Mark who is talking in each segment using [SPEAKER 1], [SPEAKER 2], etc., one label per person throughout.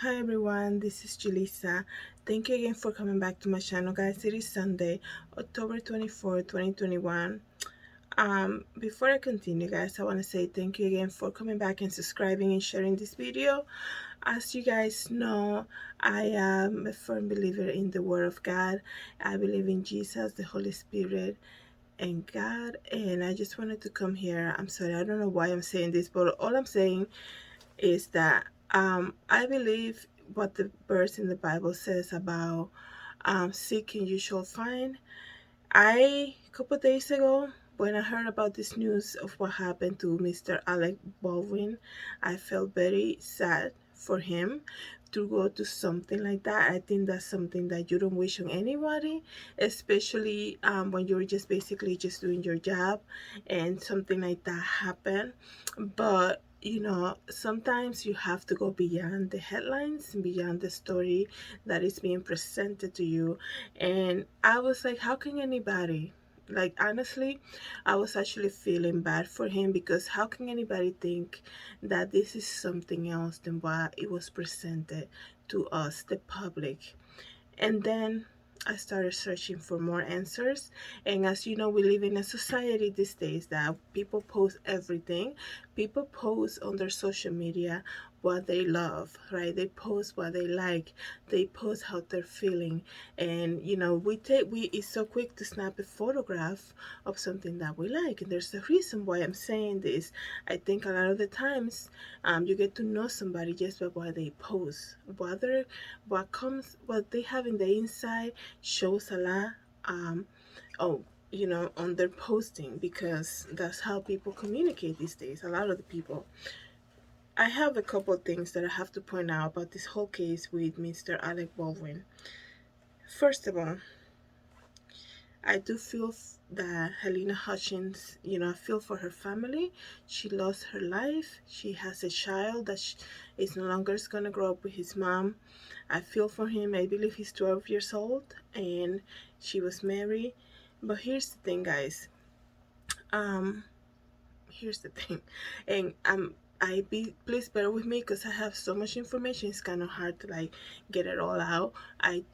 [SPEAKER 1] Hi everyone, this is Julissa. Thank you again for coming back to my channel, guys. It is Sunday, October 24th, 2021. Before I continue, guys, I want to say thank you again for coming back and subscribing and sharing this video. As you guys know, I am a firm believer in the Word of God. I believe in Jesus, the Holy Spirit, and God, and I just wanted to come here. I'm sorry, I don't know why I'm saying this, but all I'm saying is that I believe what the verse in the Bible says about seeking you shall find. A couple of days ago, when I heard about this news of what happened to Mr. Alec Baldwin, I felt very sad for him to go to something like that. I think that's something that you don't wish on anybody, especially when you're just basically just doing your job and something like that happen. But sometimes you have to go beyond the headlines, beyond the story that is being presented to you. And I was like, how can anybody, like, honestly, I was actually feeling bad for him, because how can anybody think that this is something else than what it was presented to us, the public? And then I started searching for more answers. And as you know, we live in a society these days that people post everything. People post on their social media what they love, right? They post what they like. They post how they're feeling. And we it's so quick to snap a photograph of something that we like. And there's a reason why I'm saying this. I think a lot of the times you get to know somebody just by what they post. What they have in the inside shows a lot. Oh, on their posting, because that's how people communicate these days. A lot of the people. I have a couple of things that I have to point out about this whole case with Mr. Alec Baldwin. First of all, I do feel that Halyna Hutchins, I feel for her family. She lost her life. She has a child that is no longer going to grow up with his mom. I feel for him. I believe he's 12 years old and she was married. But here's the thing, guys. Um, Here's the thing, and please bear with me because I have so much information. It's kind of hard to like get it all out. I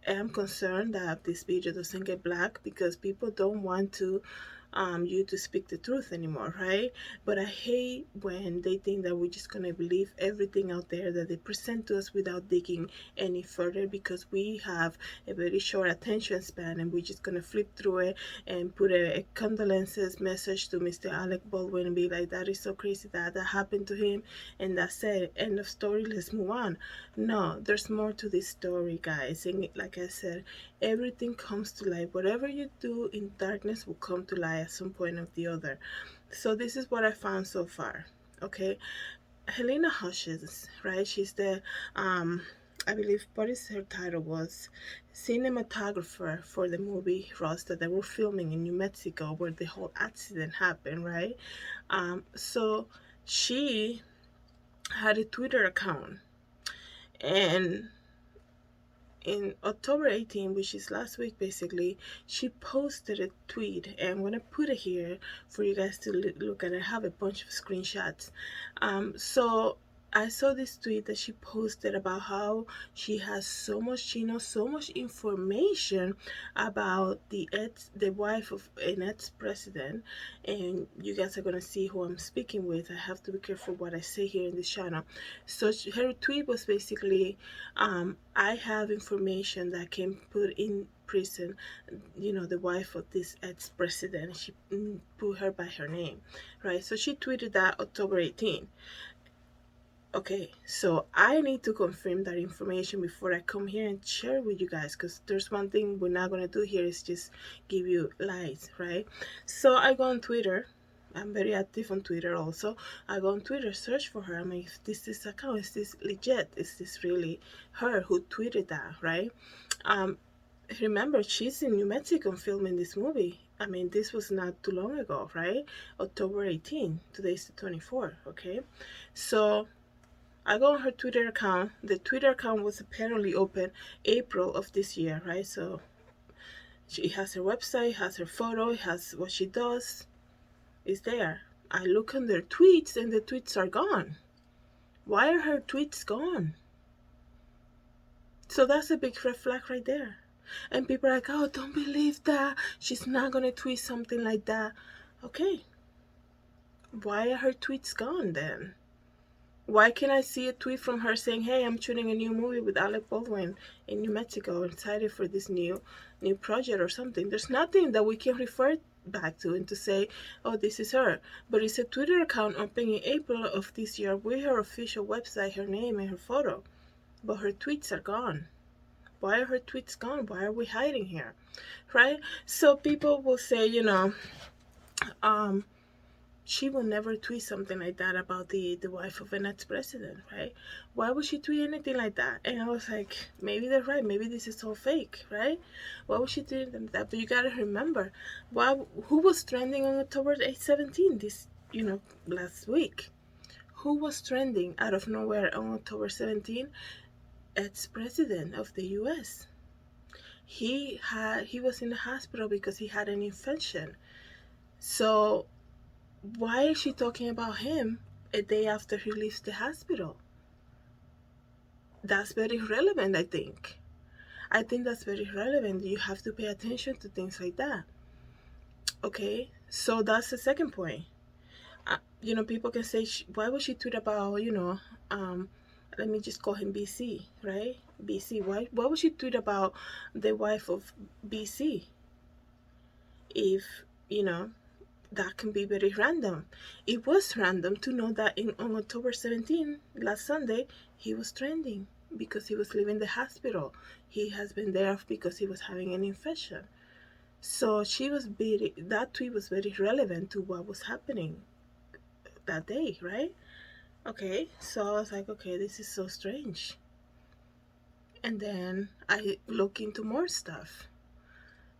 [SPEAKER 1] am concerned that this video doesn't get black because people don't want you to speak the truth anymore, right? But I hate when they think that we're just gonna believe everything out there that they present to us without digging any further, because we have a very short attention span and we're just gonna flip through it and put a condolences message to Mr. Alec Baldwin and be like, that is so crazy that happened to him, and that's it, end of story, let's move on. No, there's more to this story, guys. And like I said, everything comes to light. Whatever you do in darkness will come to light at some point or the other. So this is what I found so far. Okay, Halyna Hutchins, right? She's the I believe what is her title was cinematographer for the movie Rust that they were filming in New Mexico, where the whole accident happened, right? So she had a Twitter account, and in October 18, which is last week basically, she posted a tweet, and I'm gonna put it here for you guys to look at. I have a bunch of screenshots. So I saw this tweet that she posted about how she knows so much information about the wife of an ex-president, and you guys are gonna see who I'm speaking with. I have to be careful what I say here in this channel. So her tweet was basically, I have information that can put in prison, the wife of this ex-president. She put her by her name, right? So she tweeted that October 18. Okay, so I need to confirm that information before I come here and share it with you guys, because there's one thing we're not going to do here is just give you lies, right? So I go on Twitter. I'm very active on Twitter also. I go on Twitter, search for her. I'm like, if this is account, is this legit? Is this really her who tweeted that, right? Um, Remember, she's in New Mexico filming this movie. I mean, this was not too long ago, right? October 18. Today's the 24th, okay? So I go on her Twitter account. The Twitter account was apparently open April of this year, right? So she has her website, has her photo, has what she does. Is there. I look on their tweets and the tweets are gone. Why are her tweets gone? So that's a big red flag right there. And people are like, oh, don't believe that. She's not going to tweet something like that. Okay. Why are her tweets gone then? Why can't I see a tweet from her saying, hey, I'm shooting a new movie with Alec Baldwin in New Mexico. I'm excited for this new project or something. There's nothing that we can refer back to and to say, oh, this is her. But it's a Twitter account opened in April of this year with her official website, her name, and her photo. But her tweets are gone. Why are her tweets gone? Why are we hiding here? Right? So people will say, um, she will never tweet something like that about the wife of an ex-president, right? Why would she tweet anything like that? And I was like, maybe they're right. Maybe this is all fake, right? Why would she tweet that? But you gotta remember, who was trending on October 17 this, last week? Who was trending out of nowhere on October 17? Ex-president of the U.S. He was in the hospital because he had an infection. So why is she talking about him a day after he leaves the hospital? That's very relevant, I think. I think that's very relevant. You have to pay attention to things like that. Okay, so that's the second point. People can say, why would she tweet about, let me just call him BC, right? BC. Why would she tweet about the wife of BC if, that can be very random. It was random to know that on October 17, last Sunday, he was trending because he was leaving the hospital. He has been there because he was having an infection. So that tweet was very relevant to what was happening that day, right? Okay, so I was like, okay, this is so strange. And then I look into more stuff.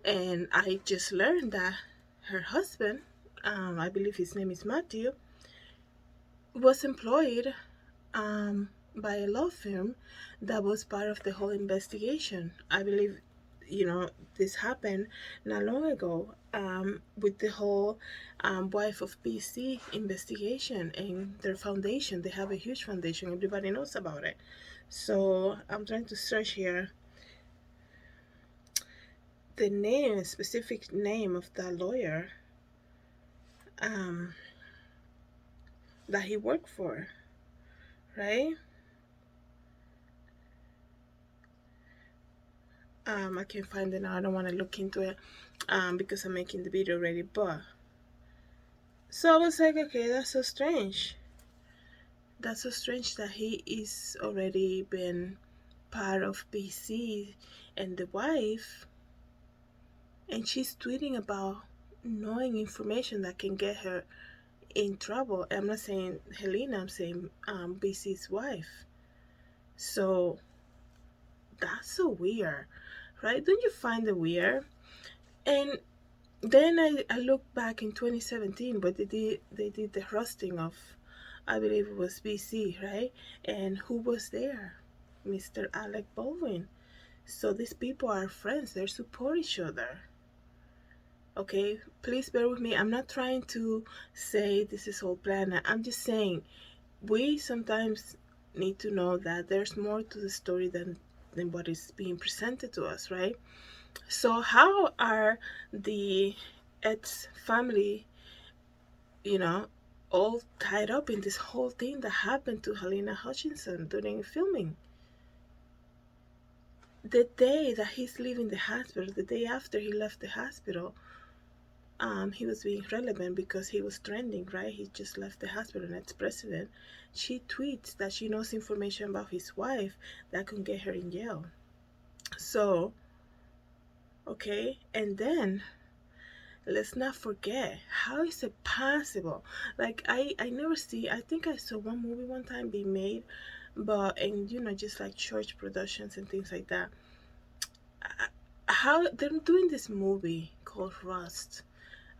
[SPEAKER 1] And I just learned that her husband, I believe his name is Matthew, was employed by a law firm that was part of the whole investigation. I believe, this happened not long ago with the whole wife of BC investigation and their foundation. They have a huge foundation. Everybody knows about it. So I'm trying to search here the specific name of that lawyer that he worked for, right? I can't find it now. I don't want to look into it because I'm making the video already. But so I was like, okay, that's so strange. That's so strange that he is already been part of BC and the wife, and she's tweeting about knowing information that can get her in trouble. I'm not saying Halyna, I'm saying BC's wife. So that's so weird, right? Don't you find it weird? And then I look back in 2017, but they did the roasting of, I believe it was BC, right? And who was there? Mr. Alec Baldwin. So these people are friends. They support each other. Okay, please bear with me. I'm not trying to say this is all planned. I'm just saying we sometimes need to know that there's more to the story than what is being presented to us, right? So how are the Ed's family, you know, all tied up in this whole thing that happened to Halyna Hutchinson during filming? The day that he's leaving the hospital, the day after he left the hospital, he was being relevant because he was trending, right? He just left the hospital, and ex-president. She tweets that she knows information about his wife that can get her in jail. So, okay, and then let's not forget, how is it possible? Like I never see, I think I saw one movie one time being made, but and just like church productions and things like that. How they're doing this movie called Rust.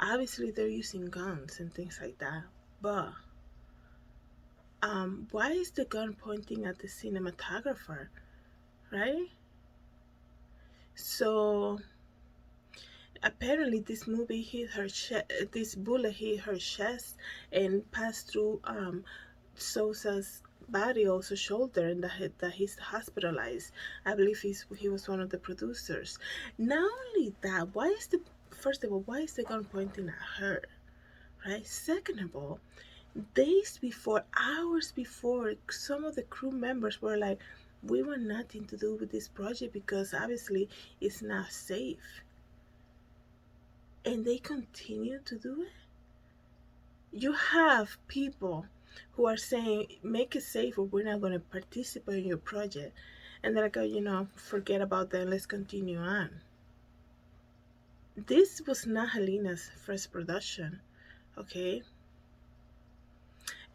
[SPEAKER 1] Obviously they're using guns and things like that, but why is the gun pointing at the cinematographer, right? So apparently this bullet hit her chest and passed through Sosa's body also showed there, and that he's hospitalized. I believe he was one of the producers. Not only that, why is the first of all, why is the gun pointing at her? Right? Second of all, days before, hours before, some of the crew members were like, we want nothing to do with this project because obviously it's not safe. And they continue to do it. You have people who are saying, make it safe or we're not going to participate in your project. And they're like, oh, forget about that, let's continue on. This was not Halyna's first production, okay?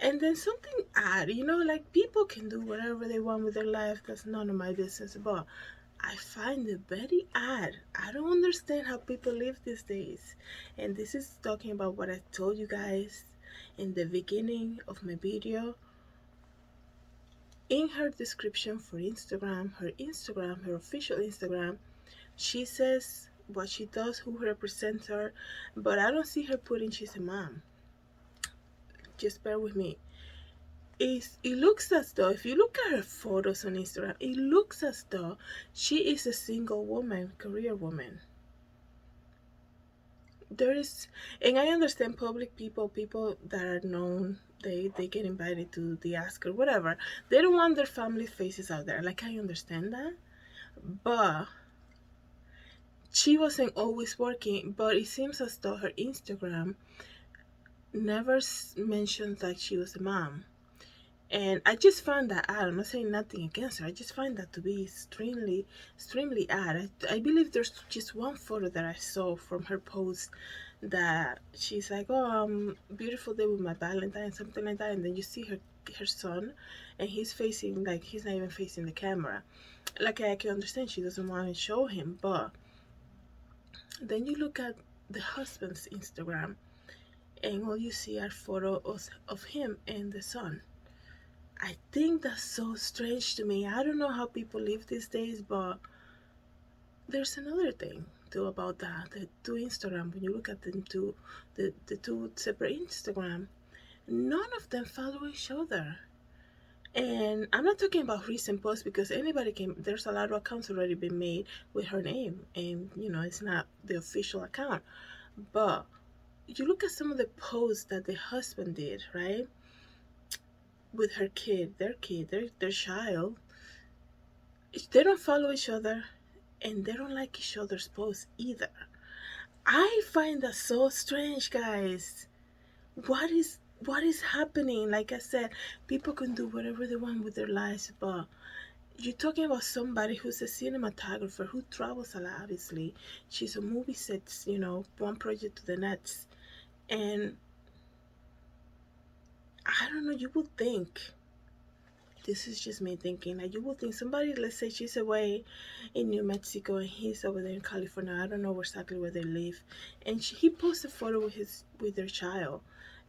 [SPEAKER 1] And then something odd, like people can do whatever they want with their life. That's none of my business. But I find it very odd. I don't understand how people live these days. And this is talking about what I told you guys in the beginning of my video. In her description for Instagram, her official Instagram, she says what she does, who represents her, but I don't see her putting she's a mom. Just bear with me. It looks as though, if you look at her photos on Instagram, it looks as though she is a single woman, career woman. There is, and I understand public people that are known, they get invited to the Oscar, whatever. They don't want their family faces out there. Like, I understand that, but she wasn't always working. But it seems as though her Instagram never mentioned that she was a mom. And I just found that odd. I'm not saying nothing against her. I just find that to be extremely, extremely odd. I believe there's just one photo that I saw from her post that she's like, oh, beautiful day with my Valentine, something like that. And then you see her son, and he's facing, like, he's not even facing the camera. Like, I can understand she doesn't want to show him, but then you look at the husband's Instagram, and all you see are photos of him and the son. I think that's so strange to me. I don't know how people live these days, but there's another thing too about that. The two Instagram, when you look at them two, the two separate Instagram, none of them follow each other. And I'm not talking about recent posts because anybody can, there's a lot of accounts already been made with her name, and it's not the official account. But you look at some of the posts that the husband did, right? With her kid, their child. They don't follow each other, and they don't like each other's posts either. I find that so strange, guys. What is happening? Like I said, people can do whatever they want with their lives, but you're talking about somebody who's a cinematographer who travels a lot. Obviously, she's a movie sets, one project to the next, and I don't know. You would think, this is just me thinking, like, you would think somebody, let's say she's away in New Mexico and he's over there in California. I don't know exactly where they live, and he posts a photo with their child,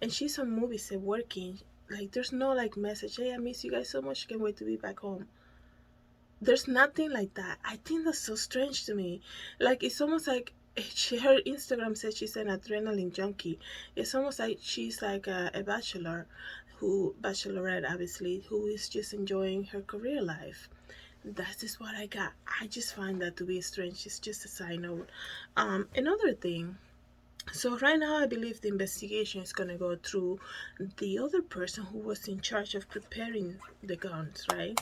[SPEAKER 1] and she's on movie set working. Like, there's no like message, hey, I miss you guys so much, can't wait to be back home. There's nothing like that. I think that's so strange to me. Like, it's almost like her Instagram says she's an adrenaline junkie. It's almost like she's like a bachelorette, obviously, who is just enjoying her career life. That is what I got. I just find that to be strange. It's just a side note. Another thing. So right now, I believe the investigation is gonna go through the other person who was in charge of preparing the guns, right?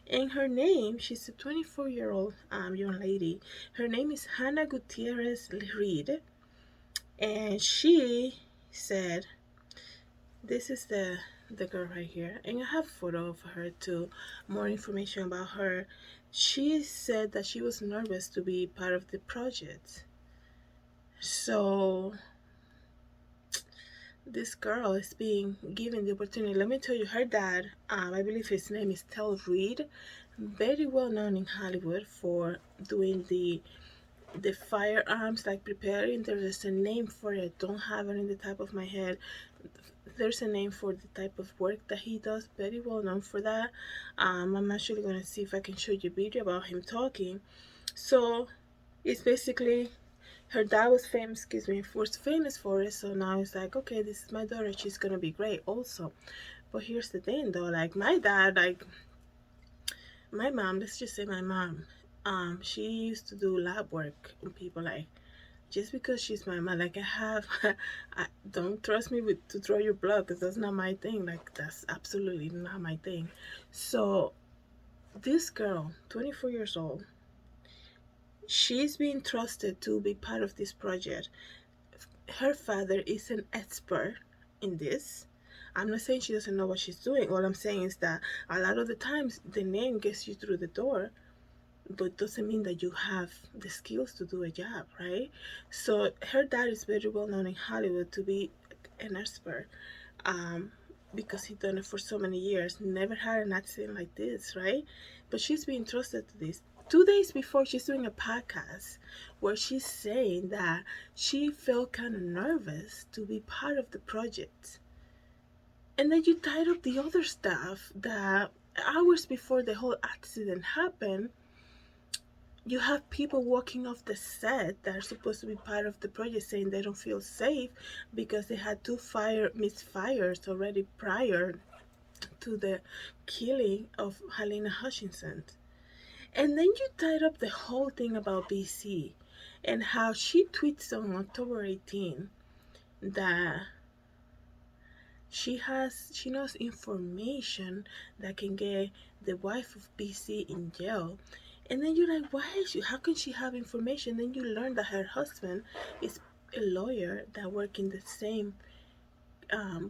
[SPEAKER 1] And her name, she's a 24-year-old young lady. Her name is Hannah Gutierrez Reed, and she said, this is the girl right here, and I have a photo of her too, more information about her. She said that she was nervous to be part of the project. So this girl is being given the opportunity. Let me tell you, her dad, I believe his name is Tel Reed, very well known in Hollywood for doing the firearms, like preparing. There's a name for it. Don't have it in the top of my head. There's a name for the type of work that he does. Very well known for that. I'm actually gonna see if I can show you a video about him talking. So it's basically, her dad was famous for it. So now it's like, okay, this is my daughter. She's gonna be great also. But here's the thing though, like my dad, like my mom, let's just say my mom, she used to do lab work on people. Like just because she's my mom, like I have, I don't trust me with to draw your blood because that's not my thing. Like that's absolutely not my thing. So this girl, 24 years old, she's being trusted to be part of this project. Her father is an expert in this. I'm not saying she doesn't know what she's doing. All I'm saying is that a lot of the times the name gets you through the door, but doesn't mean that you have the skills to do a job, right? So her dad is very well known in Hollywood to be an expert, um, because he done it for so many years. Never had an accident like this, right? But she's being trusted to this. 2 days before, she's doing a podcast where she's saying that she felt kind of nervous to be part of the project. And then you tied up the other stuff that hours before the whole accident happened, you have people walking off the set that are supposed to be part of the project saying they don't feel safe because they had two misfires already prior to the killing of Halyna Hutchins. And then you tied up the whole thing about BC and how she tweets on October 18 that she knows information that can get the wife of BC in jail. And then you're like, why is she, how can she have information? Then you learn that her husband is a lawyer that work in the same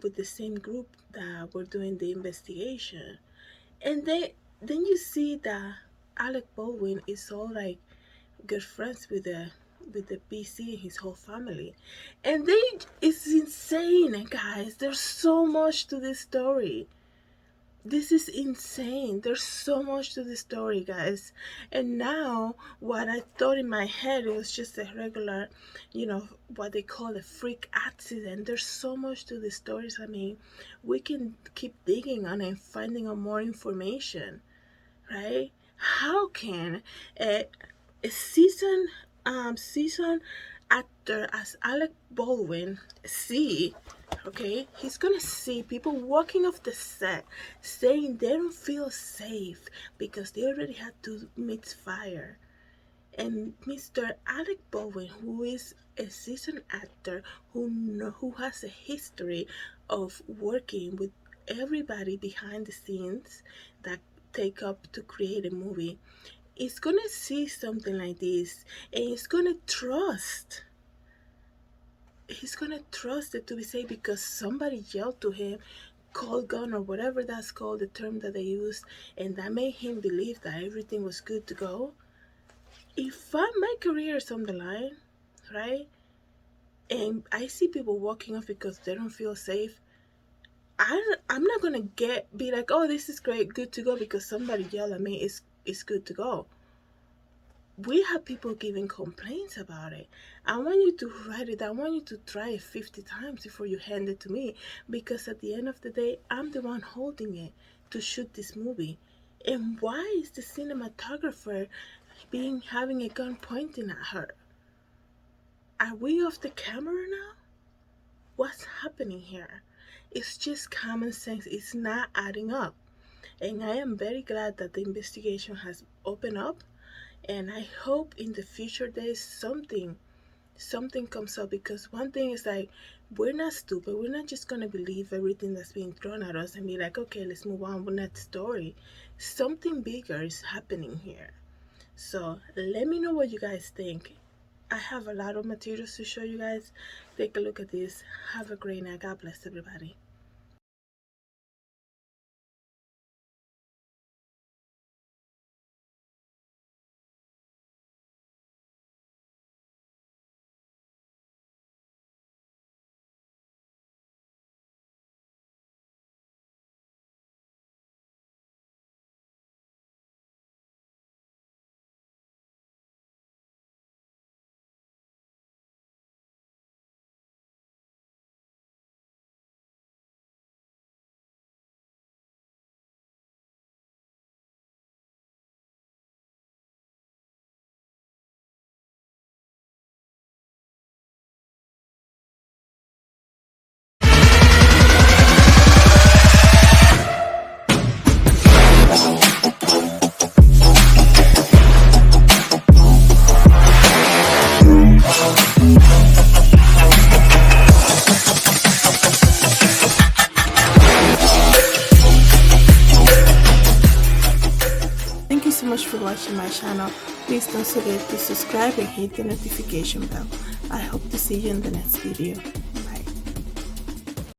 [SPEAKER 1] with the same group that were doing the investigation. And then you see that Alec Baldwin is all like good friends with the BC and his whole family. And it's insane, guys. There's so much to this story. This is insane. There's so much to this story, guys. And now, what I thought in my head, it was just a regular, what they call a freak accident. There's so much to the stories. I mean, we can keep digging on and finding out more information, right? How can a, a season actor as Alec Baldwin see, okay, he's gonna see people walking off the set saying they don't feel safe because they already had to meet fire. And Mr. Alec Baldwin, who is a seasoned actor who has a history of working with everybody behind the scenes that take up to create a movie, is gonna see something like this and he's gonna trust it to be safe because somebody yelled to him, cold gun or whatever that's called, the term that they use, and that made him believe that everything was good to go. If my career is on the line, right, and I see people walking off because they don't feel safe, I'm not gonna be like, oh, this is great, good to go because somebody yelled at me, it's good to go. We have people giving complaints about it. I want you to write it. I want you to try it 50 times before you hand it to me because at the end of the day, I'm the one holding it to shoot this movie. And why is the cinematographer having a gun pointing at her? Are we off the camera now? What's happening here? It's just common sense. It's not adding up. And I am very glad that the investigation has opened up, and I hope in the future days something comes up, because one thing is like, we're not stupid. We're not just gonna believe everything that's being thrown at us and be like, okay, let's move on with that story. Something bigger is happening here. So let me know what you guys think. I have a lot of materials to show you guys. Take a look at this. Have a great night. God bless everybody. much for watching my channel. Please don't forget to subscribe and hit the notification bell. I hope to see you in the next video.